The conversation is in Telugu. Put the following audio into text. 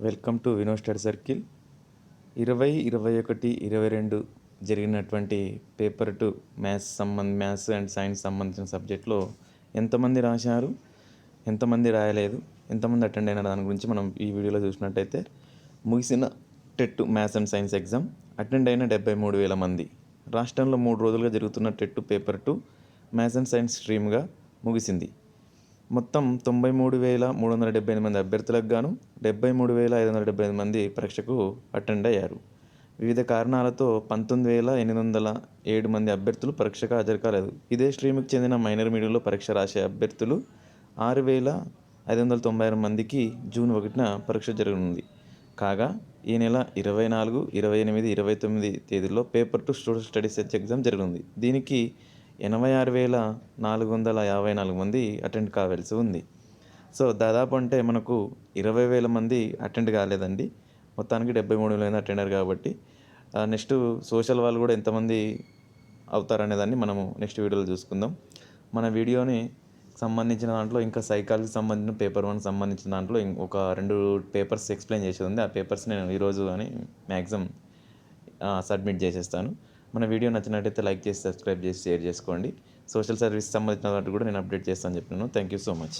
వెల్కమ్ టు వినో స్టడీ సర్కిల్ 21 జరిగినటువంటి పేపర్ 2 మ్యాథ్స్ అండ్ సైన్స్ సంబంధించిన సబ్జెక్ట్లో ఎంతమంది రాశారు, ఎంతమంది రాయలేదు, ఎంతమంది అటెండ్ అయిన దాని గురించి మనం ఈ వీడియోలో చూసినట్టయితే ముగిసిన TET maths and science exam attend అయిన 73,000 మంది. రాష్ట్రంలో 3 రోజులుగా జరుగుతున్న TET paper 2 maths and science స్ట్రీమ్గా ముగిసింది. మొత్తం 93,378 మంది అభ్యర్థులకు గాను 73,575 మంది పరీక్షకు అటెండ్ అయ్యారు. వివిధ కారణాలతో 19,807 మంది అభ్యర్థులు పరీక్షకు హాజరు కాలేదు. ఇదే స్ట్రీమ్కి చెందిన మైనర్ మీడియంలో పరీక్ష రాసే అభ్యర్థులు 6,596 మందికి జూన్ 1న పరీక్ష జరగనుంది. కాగా ఈ నెల 24, 28, 29 తేదీల్లో paper 2 student study search exam జరగనుంది. దీనికి 86,454 మంది అటెండ్ కావాల్సి ఉంది. సో దాదాపు అంటే మనకు 20,000 మంది అటెండ్ కాలేదండి. మొత్తానికి 73,000 మంది అటెండ్ అయ్యారు కాబట్టి నెక్స్ట్ సోషల్ వాళ్ళు కూడా ఎంతమంది అవుతారనేదాన్ని మనము నెక్స్ట్ వీడియోలో చూసుకుందాం. మన వీడియోని సంబంధించిన దాంట్లో ఇంకా సైకాలజీకి సంబంధించిన పేపర్ 1 సంబంధించిన దాంట్లో ఒక 2 పేపర్స్ ఎక్స్ప్లెయిన్ చేసేది ఉంది. ఆ పేపర్స్ నేను ఈరోజు కానీ మ్యాక్సిమం సబ్మిట్ చేసేస్తాను. మన వీడియో నచ్చినట్టయితే లైక్ చేసి, సబ్స్క్రైబ్ చేసి, షేర్ చేసుకోండి. సోషల్ సర్వీస్ సంబంధించిన వాటి కూడా నేను అప్డేట్ చేస్తాను చెప్పినాను. Thank you so much.